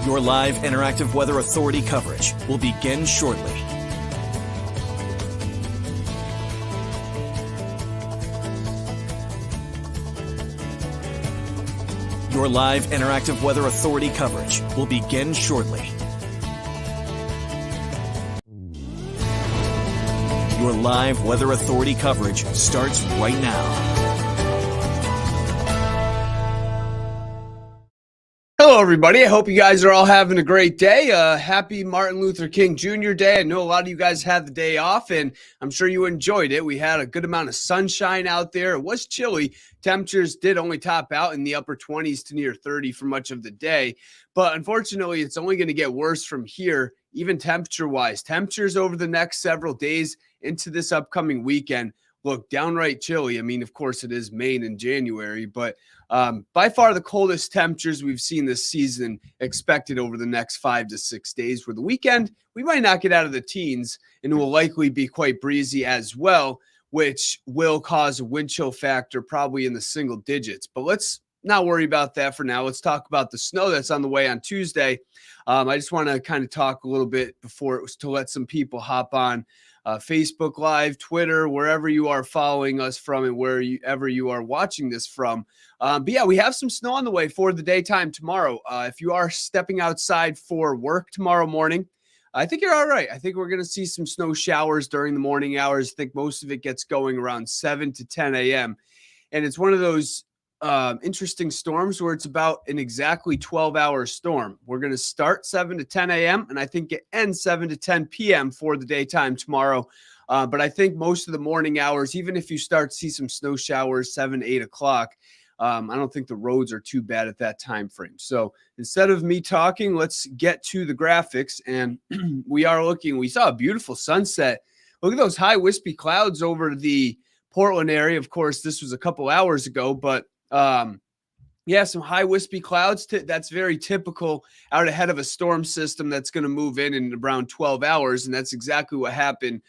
Your live interactive Weather Authority coverage will begin shortly. Your live interactive Weather Authority coverage will begin shortly. Your live Weather Authority coverage starts right now. Hello, everybody. I hope you guys are all having a great day. Happy Martin Luther King Jr. Day. I know a lot of you guys had the day off, and I'm sure you enjoyed it. We had a good amount of sunshine out there. It was chilly. Temperatures did only top out in the upper 20s to near 30 for much of the day. But unfortunately, it's only going to get worse from here, even temperature-wise. Temperatures over the next several days into this upcoming weekend look downright chilly. I mean, of course, it is Maine in January, but by far the coldest temperatures we've seen this season expected over the next 5 to 6 days. For the weekend, we might not get out of the teens, and it will likely be quite breezy as well, which will cause a wind chill factor probably in the single digits. But let's not worry about that for now. Let's talk about the snow that's on the way on Tuesday. I just want to kind of talk a little bit before it was to let some people hop on Facebook Live, Twitter, wherever you are following us from and wherever you are watching this from. But yeah, we have some snow on the way for the daytime tomorrow. If you are stepping outside for work tomorrow morning, I think you're all right. I think we're going to see some snow showers during the morning hours. I think most of it gets going around 7 to 10 a.m. And it's one of those interesting storms where it's about an exactly 12-hour storm. We're going to start 7 to 10 a.m. and I think it ends 7 to 10 p.m. for the daytime tomorrow. But I think most of the morning hours, even if you start to see some snow showers 7, 8 o'clock, I don't think the roads are too bad at that time frame. So instead of me talking, let's get to the graphics. And we saw a beautiful sunset. Look at those high wispy clouds over the Portland area. Of course, this was a couple hours ago, but yeah, some high wispy clouds. That's very typical out ahead of a storm system that's going to move in around 12 hours. And that's exactly what happened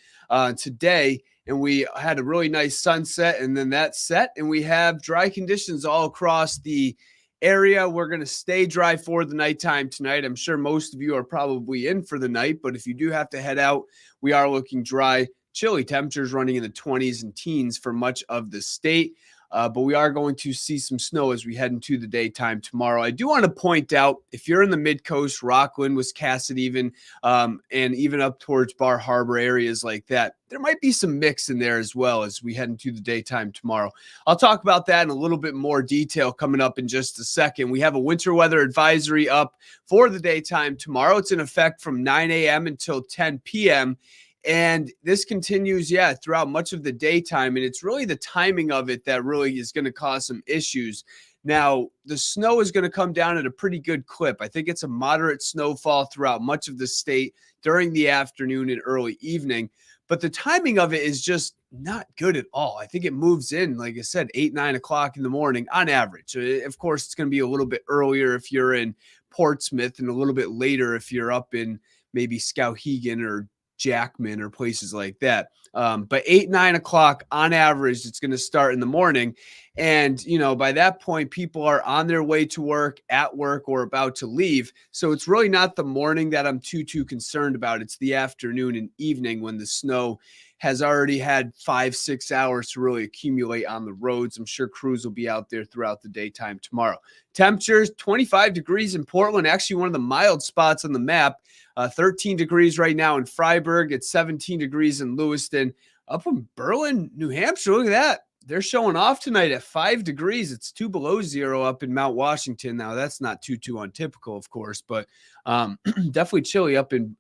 today. And we had a really nice sunset, and then that set, and we have dry conditions all across the area. We're going to stay dry for the nighttime tonight. I'm sure most of you are probably in for the night, but if you do have to head out, we are looking dry. Chilly temperatures running in the 20s and teens for much of the state. But we are going to see some snow as we head into the daytime tomorrow. I do want to point out, if you're in the mid-coast, Rockland, Wiscasset even, and even up towards Bar Harbor areas like that, there might be some mix in there as well as we head into the daytime tomorrow. I'll talk about that in a little bit more detail coming up in just a second. We have a winter weather advisory up for the daytime tomorrow. It's in effect from 9 a.m. until 10 p.m., and this continues, throughout much of the daytime. And it's really the timing of it that really is going to cause some issues. Now, the snow is going to come down at a pretty good clip. I think it's a moderate snowfall throughout much of the state during the afternoon and early evening. But the timing of it is just not good at all. I think it moves in, like I said, 8, 9 o'clock in the morning on average. Of course, it's going to be a little bit earlier if you're in Portsmouth and a little bit later if you're up in maybe Skowhegan or Jackman or places like that. But 8, 9 o'clock on average, it's going to start in the morning. And, by that point, people are on their way to work, at work, or about to leave. So it's really not the morning that I'm too concerned about. It's the afternoon and evening when the snow has already had 5, 6 hours to really accumulate on the roads. I'm sure crews will be out there throughout the daytime tomorrow. Temperatures, 25 degrees in Portland, actually one of the mild spots on the map. 13 degrees right now in Freiburg. It's 17 degrees in Lewiston. Up in Berlin, New Hampshire, look at that. They're showing off tonight at 5 degrees. It's 2 below zero up in Mount Washington. Now, that's not too untypical, of course, but definitely chilly up in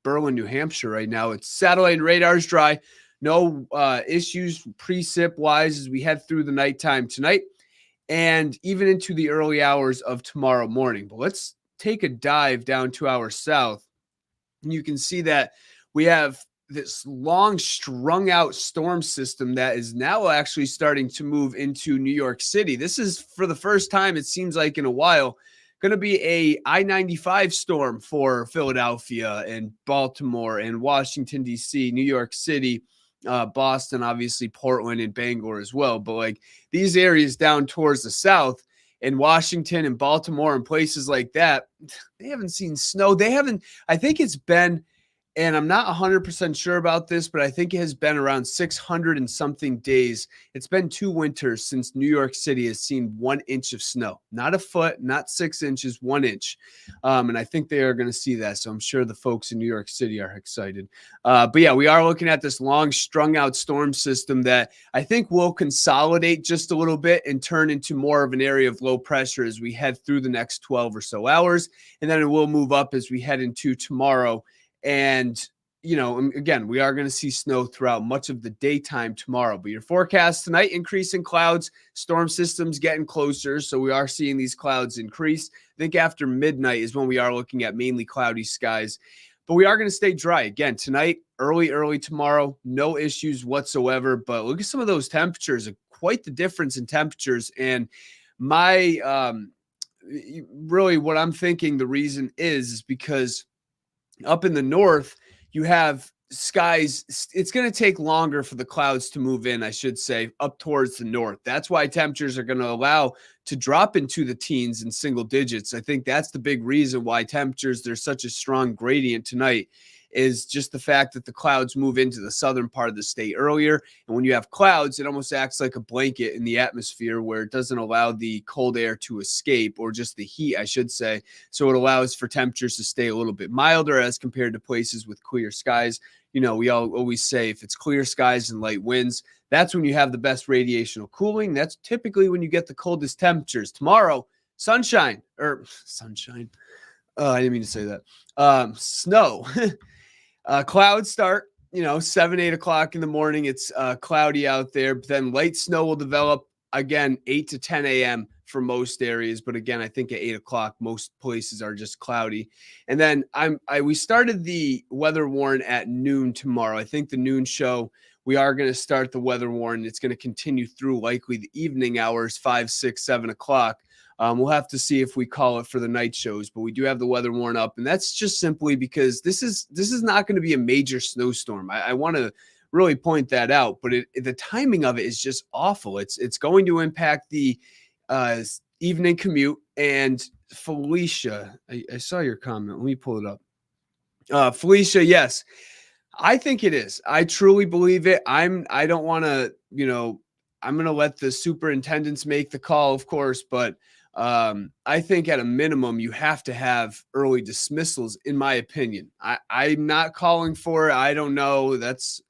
Berlin, New Hampshire right now. It's satellite and radar's dry. No issues precip-wise as we head through the nighttime tonight and even into the early hours of tomorrow morning. But let's take a dive down to our south. And you can see that we have this long strung out storm system that is now actually starting to move into New York City. This is for the first time, it seems like in a while, going to be a I-95 storm for Philadelphia and Baltimore and Washington, D.C., New York City, Boston, obviously Portland and Bangor as well. But like these areas down towards the south, in Washington and Baltimore and places like that, they haven't seen snow. They haven't, I think it's been, and I'm not 100% sure about this, but I think it has been around 600 and something days. It's been 2 winters since New York City has seen 1 inch of snow. Not a foot, not 6 inches, 1 inch. And I think they are going to see that. So I'm sure the folks in New York City are excited. But yeah, we are looking at this long strung out storm system that I think will consolidate just a little bit and turn into more of an area of low pressure as we head through the next 12 or so hours. And then it will move up as we head into tomorrow. And, again, we are going to see snow throughout much of the daytime tomorrow. But your forecast tonight, increasing clouds, storm systems getting closer. So we are seeing these clouds increase. I think after midnight is when we are looking at mainly cloudy skies. But we are going to stay dry. Again, tonight, early tomorrow, no issues whatsoever. But look at some of those temperatures, quite the difference in temperatures. And really what I'm thinking the reason is because up in the north, you have skies. It's going to take longer for the clouds to move in, I should say, up towards the north. That's why temperatures are going to allow to drop into the teens and single digits. I think that's the big reason why temperatures, there's such a strong gradient tonight, is just the fact that the clouds move into the southern part of the state earlier. And when you have clouds, it almost acts like a blanket in the atmosphere where it doesn't allow the cold air to escape, or just the heat, I should say. So it allows for temperatures to stay a little bit milder as compared to places with clear skies. We always say if it's clear skies and light winds, that's when you have the best radiational cooling. That's typically when you get the coldest temperatures. Tomorrow, sunshine. I didn't mean to say that. Snow. Clouds start, 7, 8 o'clock in the morning. It's cloudy out there. But then light snow will develop again, 8 to 10 a.m. for most areas. But again, I think at 8 o'clock, most places are just cloudy. And then we started the weather warn at noon tomorrow. I think the noon show, we are going to start the weather warn. It's going to continue through likely the evening hours, 5, 6, 7 o'clock. We'll have to see if we call it for the night shows, but we do have the weather warn up, and that's just simply because this is not going to be a major snowstorm. I want to really point that out, but the timing of it is just awful. It's going to impact the evening commute. And Felicia, I saw your comment. Let me pull it up. Felicia, yes, I think it is. I truly believe it. I don't want to, I'm going to let the superintendents make the call, of course, but I think at a minimum, you have to have early dismissals, in my opinion. I'm not calling for it. I don't know. That's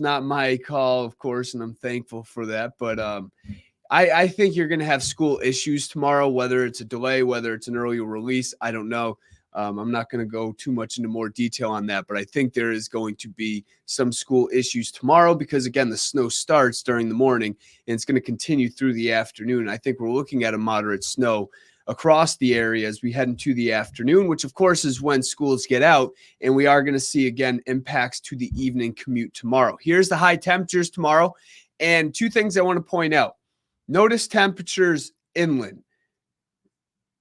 not my call, of course, and I'm thankful for that. But I think you're going to have school issues tomorrow, whether it's a delay, whether it's an early release. I don't know. I'm not going to go too much into more detail on that, but I think there is going to be some school issues tomorrow because, again, the snow starts during the morning and it's going to continue through the afternoon. I think we're looking at a moderate snow across the area as we head into the afternoon, which, of course, is when schools get out, and we are going to see, again, impacts to the evening commute tomorrow. Here's the high temperatures tomorrow, and two things I want to point out. Notice temperatures inland.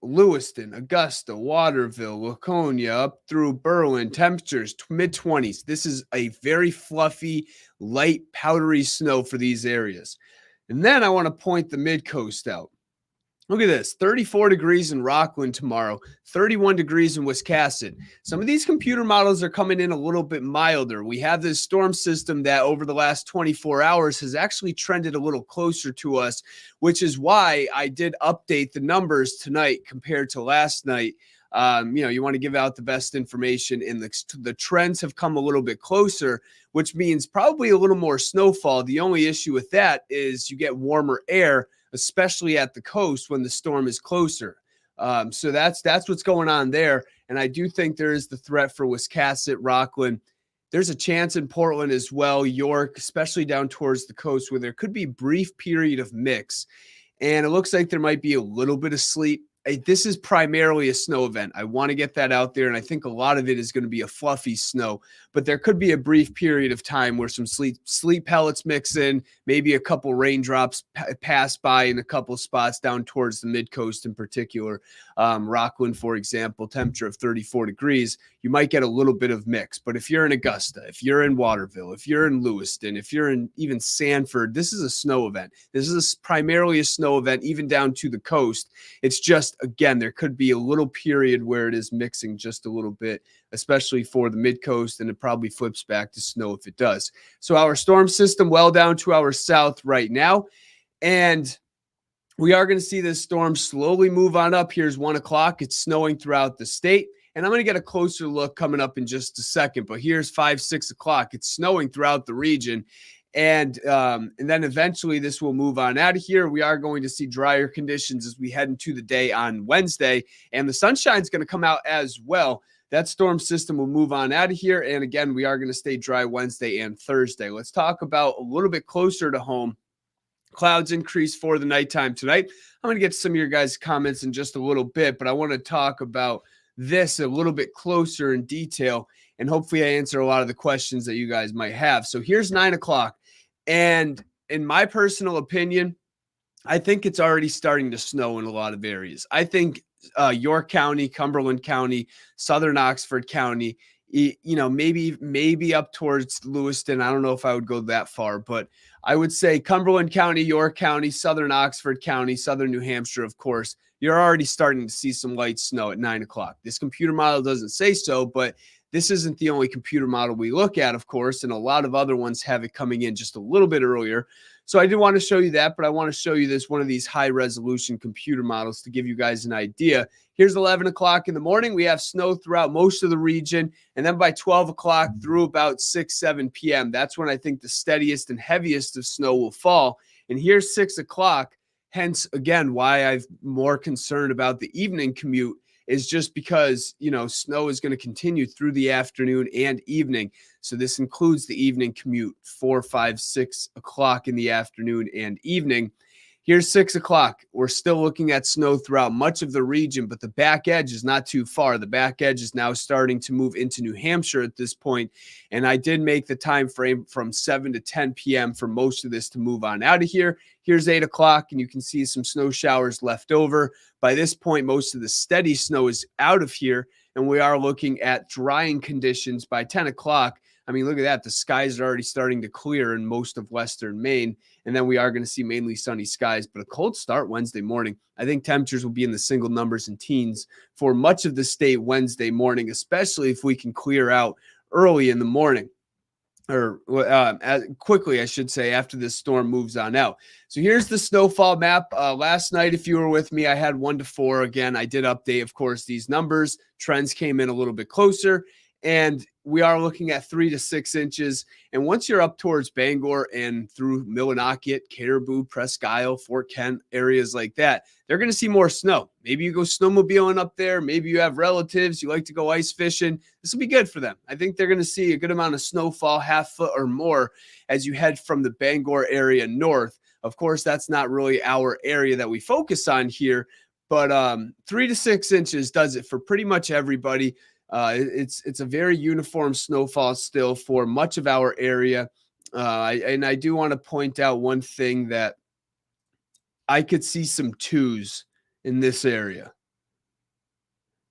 Lewiston, Augusta, Waterville, Laconia, up through Berlin, temperatures mid-20s. This is a very fluffy, light, powdery snow for these areas. And then I want to point the mid-coast out. Look at this, 34 degrees in Rockland tomorrow, 31 degrees in Wiscasset. Some of these computer models are coming in a little bit milder. We have this storm system that over the last 24 hours has actually trended a little closer to us, which is why I did update the numbers tonight compared to last night. You want to give out the best information, and the trends have come a little bit closer, which means probably a little more snowfall. The only issue with that is you get warmer air, especially at the coast when the storm is closer. So that's what's going on there. And I do think there is the threat for Wiscasset, Rockland. There's a chance in Portland as well, York, especially down towards the coast, where there could be a brief period of mix. And it looks like there might be a little bit of sleet. this is primarily a snow event. I want to get that out there, and I think a lot of it is going to be a fluffy snow, but there could be a brief period of time where some sleet pellets mix in, maybe a couple raindrops pass by in a couple spots down towards the mid-coast in particular. Rockland, for example, temperature of 34 degrees, you might get a little bit of mix. But if you're in Augusta, if you're in Waterville, if you're in Lewiston, if you're in even Sanford, this is a snow event. This is primarily a snow event, even down to the coast. It's just, again, there could be a little period where it is mixing just a little bit, especially for the mid-coast, and it probably flips back to snow if it does. So our storm system well down to our south right now, and we are going to see this storm slowly move on up. Here's 1 o'clock. It's snowing throughout the state, and I'm going to get a closer look coming up in just a second, but here's 5, 6 o'clock. It's snowing throughout the region. And then eventually this will move on out of here. We are going to see drier conditions as we head into the day on Wednesday, and the sunshine's going to come out as well. That storm system will move on out of here. And again, we are going to stay dry Wednesday and Thursday. Let's talk about a little bit closer to home. Clouds increase for the nighttime tonight. I'm going to get to some of your guys' comments in just a little bit, but I want to talk about this a little bit closer in detail, and hopefully I answer a lot of the questions that you guys might have. So here's 9 o'clock. And in my personal opinion, I think it's already starting to snow in a lot of areas. I think York County, Cumberland County, Southern Oxford County, maybe up towards Lewiston. I don't know if I would go that far, but I would say Cumberland County, York County, Southern Oxford County, Southern New Hampshire, of course, you're already starting to see some light snow at 9 o'clock. This computer model doesn't say so, but this isn't the only computer model we look at, of course, and a lot of other ones have it coming in just a little bit earlier. So I did want to show you that, but I want to show you this, one of these high-resolution computer models to give you guys an idea. Here's 11 o'clock in the morning. We have snow throughout most of the region, and then by 12 o'clock through about 6, 7 p.m., that's when I think the steadiest and heaviest of snow will fall. And here's 6 o'clock, hence, again, why I'm more concerned about the evening commute is just because, snow is going to continue through the afternoon and evening. So this includes the evening commute, 4, 5, 6 o'clock in the afternoon and evening. Here's 6 o'clock. We're still looking at snow throughout much of the region, but the back edge is not too far. The back edge is now starting to move into New Hampshire at this point, and I did make the time frame from 7 to 10 p.m. for most of this to move on out of here. Here's 8 o'clock, and you can see some snow showers left over. By this point, most of the steady snow is out of here, and we are looking at drying conditions by 10 o'clock. I mean, look at that. The skies are already starting to clear in most of western Maine, and then we are going to see mainly sunny skies, but a cold start Wednesday morning. I think temperatures will be in the single numbers and teens for much of the state Wednesday morning, especially if we can clear out early in the morning. Or quickly, I should say, after this storm moves on out. So here's the snowfall map. Last night, if you were with me, I had 1 to 4. Again, I did update, of course, these numbers. Trends came in a little bit closer, and we are looking at 3 to 6 inches. And once you're up towards Bangor and through Millinocket, Caribou, Presque Isle, Fort Kent, areas like that, they're going to see more snow. Maybe you go snowmobiling up there. Maybe you have relatives. You like to go ice fishing. This will be good for them. I think they're going to see a good amount of snowfall, half foot or more, as you head from the Bangor area north. Of course, that's not really our area that we focus on here, but 3 to 6 inches does it for pretty much everybody. It's a very uniform snowfall still for much of our area. And I do want to point out one thing, that I could see some 2s in this area.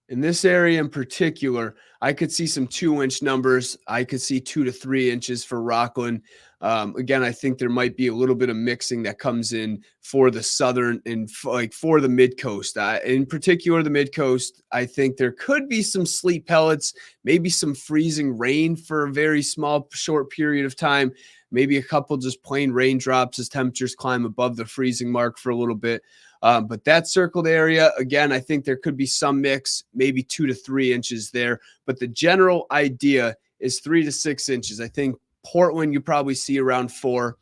In this area in particular, I could see some 2-inch numbers. I could see 2 to 3 inches for Rockland. Again, I think there might be a little bit of mixing that comes in for the southern and for the mid-coast. In particular, the mid-coast, I think there could be some sleet pellets, maybe some freezing rain for a very small, short period of time, maybe a couple just plain raindrops as temperatures climb above the freezing mark for a little bit. But that circled area, again, I think there could be some mix, maybe 2 to 3 inches there. But the general idea is 3 to 6 inches. I think Portland, you probably see around 4.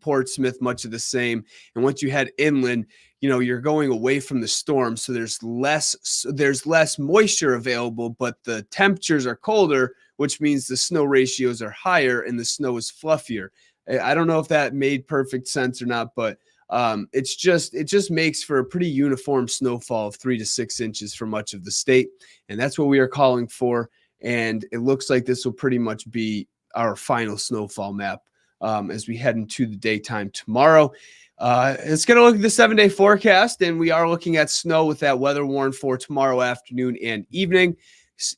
Portsmouth, much of the same. And once you head inland, you're going away from the storm. So there's less moisture available, but the temperatures are colder, which means the snow ratios are higher and the snow is fluffier. I don't know if that made perfect sense or not, but It just makes for a pretty uniform snowfall of 3 to 6 inches for much of the state, and that's what we are calling for. And it looks like this will pretty much be our final snowfall map as we head into the daytime tomorrow. It's going to look at the 7-day forecast, and we are looking at snow with that weather warn for tomorrow afternoon and evening.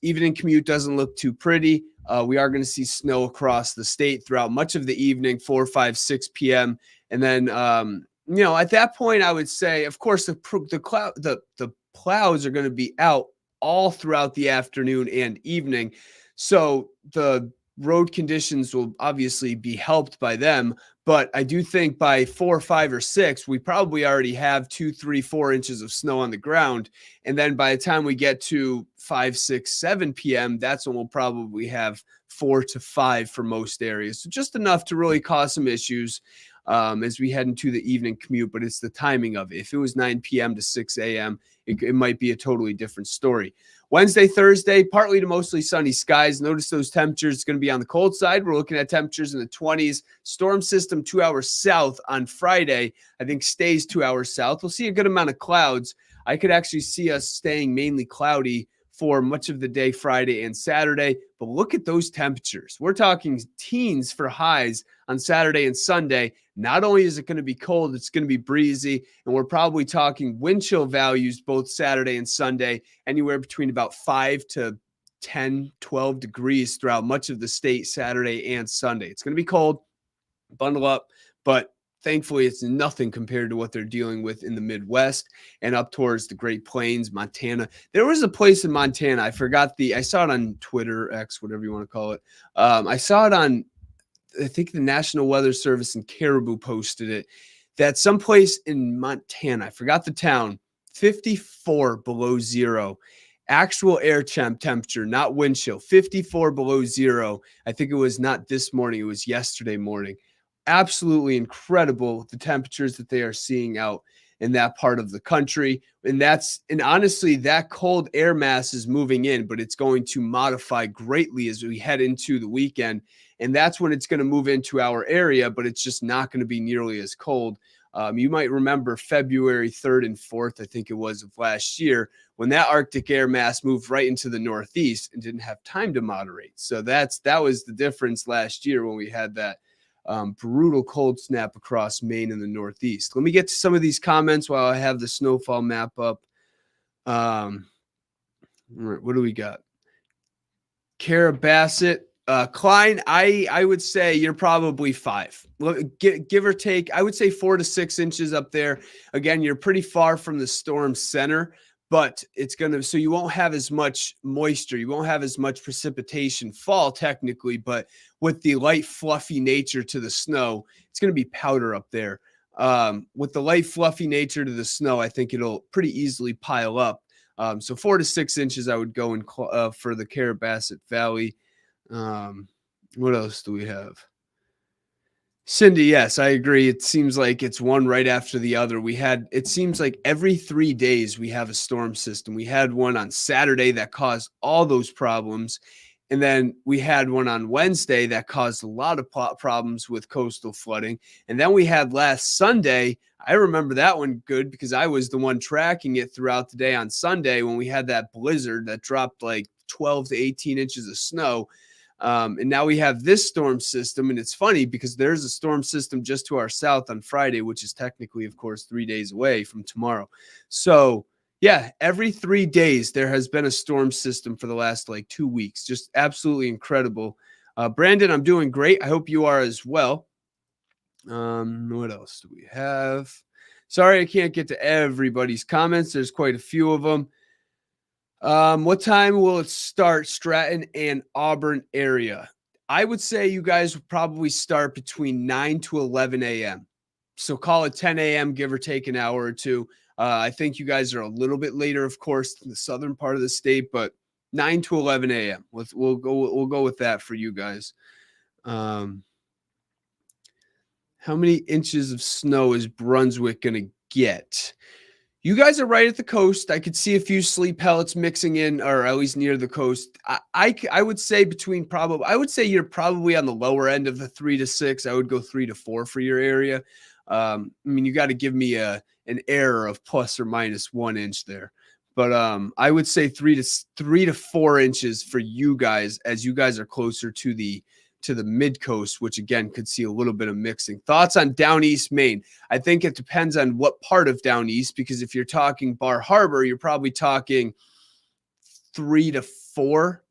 Evening commute doesn't look too pretty. We are going to see snow across the state throughout much of the evening, 4, 5, 6 p.m. And then, at that point, I would say, of course, the plows are going to be out all throughout the afternoon and evening. So the road conditions will obviously be helped by them. But I do think by 4, 5, or 6, we probably already have 2, 3, 4 inches of snow on the ground. And then by the time we get to 5, 6, 7 p.m., that's when we'll probably have 4 to 5 for most areas. So just enough to really cause some issues as we head into the evening commute. But it's the timing of it. If it was 9 p.m. to 6 a.m., it might be a totally different story. Wednesday, Thursday, partly to mostly sunny skies. Notice those temperatures. It's going to be on the cold side. We're looking at temperatures in the 20s. Storm system 2 hours south on Friday, I think stays 2 hours south. We'll see a good amount of clouds. I could actually see us staying mainly cloudy for much of the day Friday and Saturday. But look at those temperatures. We're talking teens for highs on Saturday and Sunday. Not only is it going to be cold, it's going to be breezy. And we're probably talking wind chill values both Saturday and Sunday, anywhere between about 5 to 10, 12 degrees throughout much of the state Saturday and Sunday. It's going to be cold. Bundle up. But thankfully, it's nothing compared to what they're dealing with in the Midwest and up towards the Great Plains, Montana. There was a place in Montana. I saw it on Twitter, X, whatever you want to call it. I saw it on, I think the National Weather Service in Caribou posted it, that someplace in Montana, I forgot the town, 54 below zero. Actual air temperature, not wind chill, 54 below zero. I think it was not this morning. It was yesterday morning. Absolutely incredible, the temperatures that they are seeing out in that part of the country. And honestly, that cold air mass is moving in, but it's going to modify greatly as we head into the weekend. And that's when it's going to move into our area, but it's just not going to be nearly as cold. You might remember February 3rd and 4th, I think it was, of last year, when that Arctic air mass moved right into the Northeast and didn't have time to moderate. So that was the difference last year when we had that brutal cold snap across Maine and the Northeast. Let me get to some of these comments while I have the snowfall map up. What do we got? Kara Bassett. Klein, I would say you're probably 5. Give or take, I would say 4 to 6 inches up there. Again, you're pretty far from the storm center, but so you won't have as much moisture. You won't have as much precipitation fall technically, but with the light, fluffy nature to the snow, it's going to be powder up there. With the light, fluffy nature to the snow, I think it'll pretty easily pile up. So 4 to 6 inches, I would go in for the Carrabassett Valley. What else do we have? Cindy, yes, I agree. It seems like it's one right after the other. It seems like every 3 days we have a storm system. We had one on Saturday that caused all those problems. And then we had one on Wednesday that caused a lot of problems with coastal flooding. And then we had last Sunday. I remember that one good because I was the one tracking it throughout the day on Sunday when we had that blizzard that dropped like 12 to 18 inches of snow. And now we have this storm system, and it's funny because there's a storm system just to our south on Friday, which is technically, of course, 3 days away from tomorrow. So, yeah, every 3 days there has been a storm system for the last 2 weeks. Just absolutely incredible. Brandon, I'm doing great. I hope you are as well. What else do we have? Sorry, I can't get to everybody's comments. There's quite a few of them. What time will it start, Stratton and Auburn area? I would say you guys will probably start between 9 to 11 a.m. So call it 10 a.m., give or take an hour or two. I think you guys are a little bit later, of course, in the southern part of the state, but 9 to 11 a.m. We'll go with that for you guys. How many inches of snow is Brunswick going to get? You guys are right at the coast. I could see a few sleep pellets mixing in, or at least near the coast. I would say I would say you're probably on the lower end of the 3 to 6. I would go 3 to 4 for your area. I mean, you got to give me an error of plus or minus 1 inch there. But I would say 3 to 4 inches for you guys, as you guys are closer to the mid coast, which again could see a little bit of mixing. Thoughts on down east Maine? I think it depends on what part of down east, because if you're talking Bar Harbor, you're probably talking 3 to 4,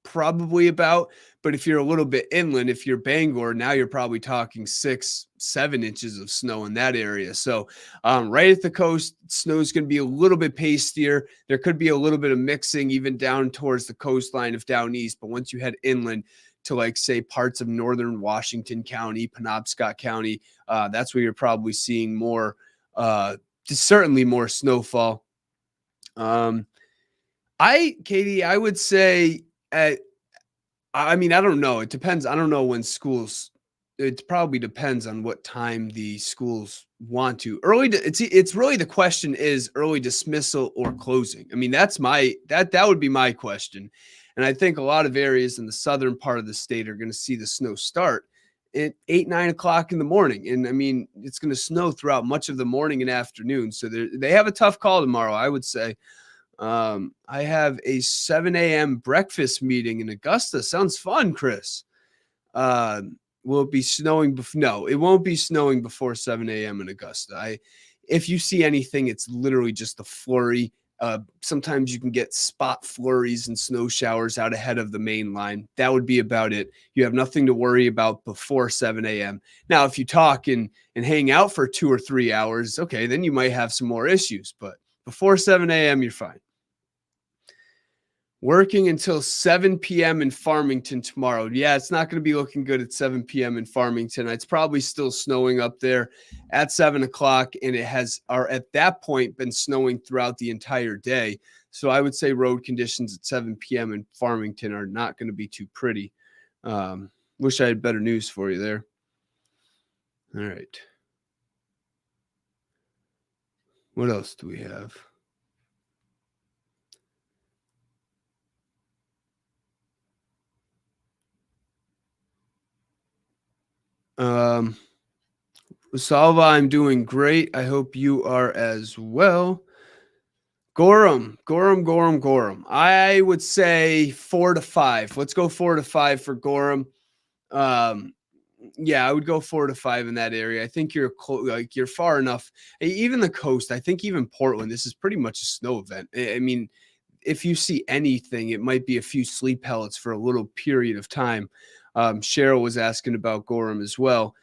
probably about. But if you're a little bit inland, if you're Bangor, now you're probably talking 6, 7 inches of snow in that area. So right at the coast, snow is going to be a little bit pastier. There could be a little bit of mixing even down towards the coastline of down east. But once you head inland to, like, say, parts of northern Washington County, Penobscot County, that's where you're probably seeing more, certainly more snowfall. Katie, I would say, I mean, I don't know. It depends. I don't know when schools. It probably depends on what time the schools want to. It's really, the question is early dismissal or closing. I mean, that would be my question. And I think a lot of areas in the southern part of the state are going to see the snow start at 8, 9 o'clock in the morning. And I mean, it's going to snow throughout much of the morning and afternoon. So they have a tough call tomorrow, I would say. I have a 7 a.m. breakfast meeting in Augusta. Sounds fun, Chris. Will it be snowing? No, it won't be snowing before 7 a.m. in Augusta. If you see anything, it's literally just a flurry. Sometimes you can get spot flurries and snow showers out ahead of the main line. That would be about it. You have nothing to worry about before 7 a.m. Now, if you talk and hang out for 2 or 3 hours, okay, then you might have some more issues. But before 7 a.m., you're fine. Working until 7 p.m. in Farmington tomorrow. Yeah, it's not going to be looking good at 7 p.m. in Farmington. It's probably still snowing up there at 7 o'clock, and it has, or at that point, been snowing throughout the entire day. So I would say road conditions at 7 p.m. in Farmington are not going to be too pretty. Wish I had better news for you there. All right. What else do we have? Salva, I'm doing great. I hope you are as well. Gorham. I would say 4 to 5. Let's go 4 to 5 for Gorham. Yeah, I would go 4 to 5 in that area. I think you're you're far enough. Even the coast, I think even Portland, this is pretty much a snow event. I mean, if you see anything, it might be a few sleep pellets for a little period of time. Cheryl was asking about Gorham as well.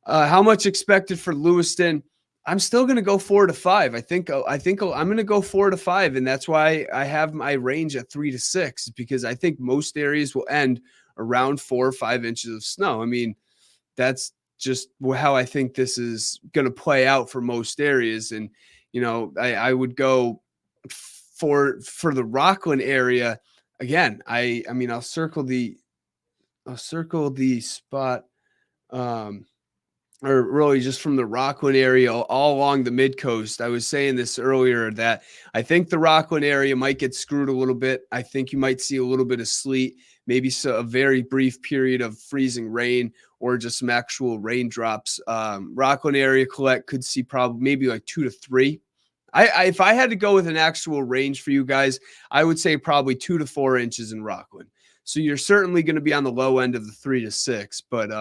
How much expected for Lewiston? I'm still going to go 4 to 5. I think I'm going to go 4 to 5, and that's why I have my range at 3 to 6, because I think most areas will end around 4 or 5 inches of snow. I mean, that's just how I think this is going to play out for most areas. And I would go for the Rockland area again. I mean, I'll circle the spot. Or really just from the Rockland area all along the mid coast. I was saying this earlier that I think the Rockland area might get screwed a little bit. I think you might see a little bit of sleet, maybe a very brief period of freezing rain, or just some actual raindrops. Rockland area could see probably maybe like 2 to 3. If I had to go with an actual range for you guys, I would say probably 2 to 4 inches in Rockland. So you're certainly going to be on the low end of the 3 to 6, but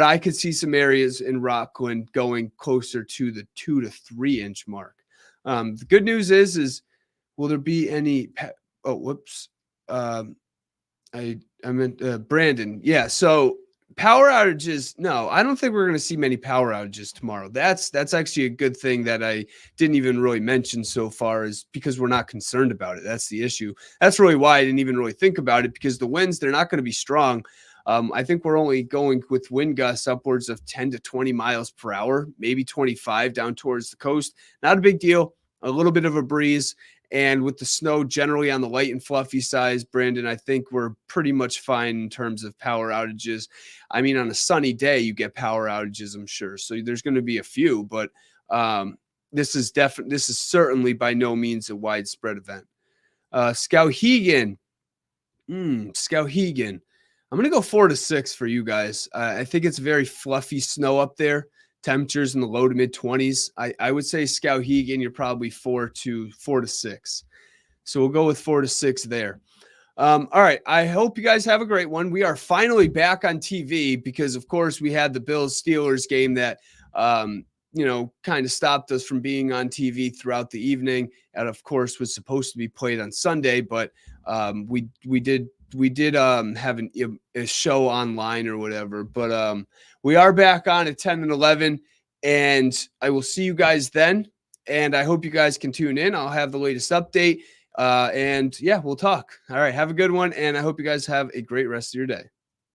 I could see some areas in Rockland going closer to the 2 to 3 inch mark. The good news is will there be any? Oh, whoops. I meant Brandon. Yeah. So power outages. No, I don't think we're going to see many power outages tomorrow. That's actually a good thing that I didn't even really mention so far, is because we're not concerned about it. That's the issue. That's really why I didn't even really think about it, because the winds, they're not going to be strong. I think we're only going with wind gusts upwards of 10 to 20 miles per hour, maybe 25 down towards the coast. Not a big deal, a little bit of a breeze. And with the snow generally on the light and fluffy size, Brandon, I think we're pretty much fine in terms of power outages. I mean, on a sunny day, you get power outages, I'm sure. So there's going to be a few, but this is certainly by no means a widespread event. Skowhegan. Skowhegan. I'm going to go 4 to 6 for you guys. I think it's very fluffy snow up there. Temperatures in the low to mid 20s. I would say Skowhegan, you're probably 4 to 6. So we'll go with 4 to 6 there. All right. I hope you guys have a great one. We are finally back on TV because, of course, we had the Bills-Steelers game that, kind of stopped us from being on TV throughout the evening. And, of course, was supposed to be played on Sunday, but we did have a show online or whatever. But we are back on at 10 and 11, and I will see you guys then. And I hope you guys can tune in. I'll have the latest update. And yeah, we'll talk. All right. Have a good one. And I hope you guys have a great rest of your day.